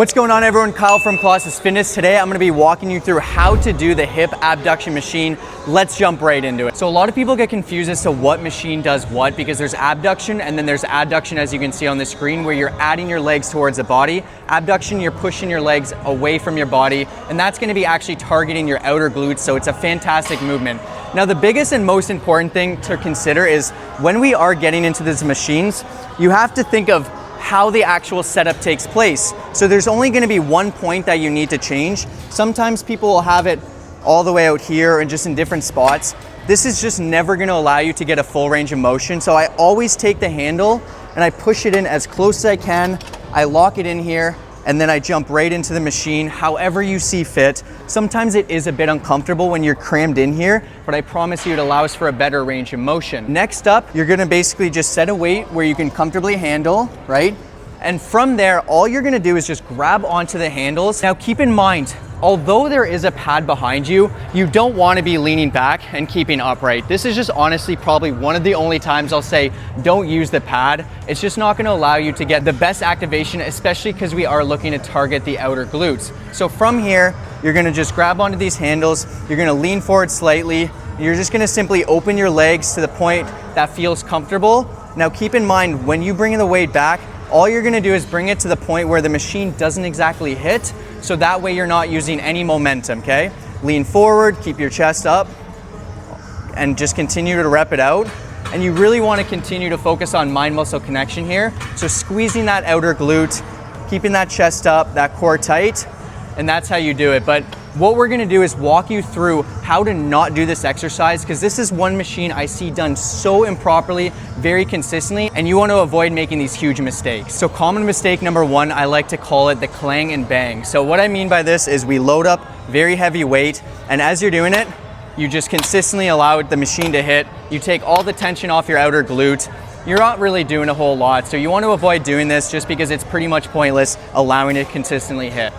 What's going on, everyone? Kyle from Colossus Fitness. Today I'm going to be walking you through how to do the hip abduction machine. Let's jump right into it. So a lot of people get confused as to what machine does what, because there's abduction and then there's adduction, as you can see on the screen, where you're adding your legs towards the body. Abduction, you're pushing your legs away from your body, and that's going to be actually targeting your outer glutes, so it's a fantastic movement. Now, the biggest and most important thing to consider is when we are getting into these machines, you have to think of how the actual setup takes place. So there's only going to be one point that you need to change. Sometimes people will have it all the way out here and just in different spots. This is just never going to allow you to get a full range of motion. So I always take the handle and I push it in as close as I can. I lock it in here and then I jump right into the machine, however you see fit. Sometimes it is a bit uncomfortable when you're crammed in here, but I promise you it allows for a better range of motion. Next up, you're gonna basically just set a weight where you can comfortably handle, right? And from there, all you're gonna do is just grab onto the handles. Now keep in mind, although there is a pad behind you, you don't wanna be leaning back and keeping upright. This is just honestly probably one of the only times I'll say don't use the pad. It's just not gonna allow you to get the best activation, especially because we are looking to target the outer glutes. So from here, you're gonna just grab onto these handles, you're gonna lean forward slightly, you're just gonna simply open your legs to the point that feels comfortable. Now keep in mind, when you bring the weight back, all you're gonna do is bring it to the point where the machine doesn't exactly hit, so that way you're not using any momentum, okay? Lean forward, keep your chest up, and just continue to rep it out. And you really wanna continue to focus on mind-muscle connection here. So squeezing that outer glute, keeping that chest up, that core tight, and that's how you do it. But what we're gonna do is walk you through how to not do this exercise, because this is one machine I see done so improperly, very consistently, and you want to avoid making these huge mistakes. So common mistake number one, I like to call it the clang and bang. So what I mean by this is we load up very heavy weight, and as you're doing it, you just consistently allow the machine to hit. You take all the tension off your outer glute. You're not really doing a whole lot, so you want to avoid doing this just because it's pretty much pointless allowing it to consistently hit.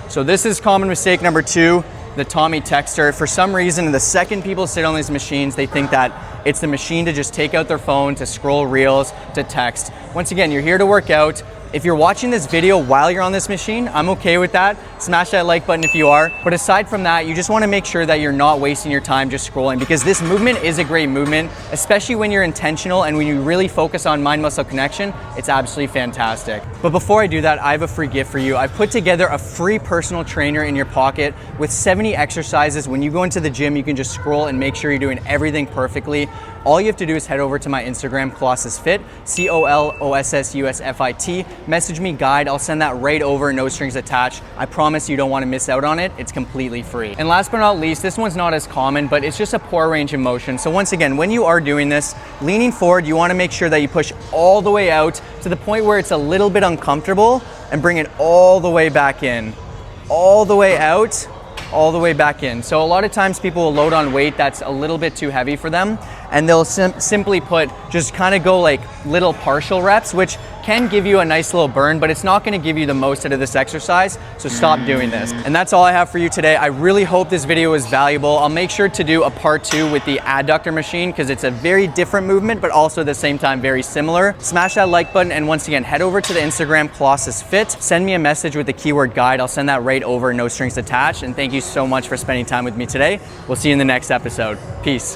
So this is common mistake number two, the Tommy texter. For some reason, the second people sit on these machines, they think that it's the machine to just take out their phone, to scroll reels, to text. Once again, you're here to work out. If you're watching this video while you're on this machine, I'm okay with that. Smash that like button if you are. But aside from that, you just want to make sure that you're not wasting your time just scrolling, because this movement is a great movement, especially when you're intentional and when you really focus on mind-muscle connection. It's absolutely fantastic. But before I do that, I have a free gift for you. I've put together a free personal trainer in your pocket with 70 exercises. When you go into the gym, you can just scroll and make sure you're doing everything perfectly. All you have to do is head over to my Instagram, Colossus Fit, COLOSSUSFIT. Message me guide, I'll send that right over, no strings attached. I promise you don't want to miss out on it. It's completely free. And last but not least, this one's not as common, but it's just a poor range of motion. So once again, when you are doing this, leaning forward, you want to make sure that you push all the way out to the point where it's a little bit uncomfortable and bring it all the way back in. All the way out, all the way back in. So a lot of times people will load on weight that's a little bit too heavy for them, and they'll simply just kind of go like little partial reps, which can give you a nice little burn, but it's not going to give you the most out of this exercise, so stop doing this. And that's all I have for you today. I really hope this video was valuable. I'll make sure to do a part 2 with the adductor machine, because it's a very different movement, but also at the same time very similar. Smash that like button, and once again, head over to the Instagram, Colossus Fit. Send me a message with the keyword guide. I'll send that right over, no strings attached. And thank you so much for spending time with me today. We'll see you in the next episode. Peace.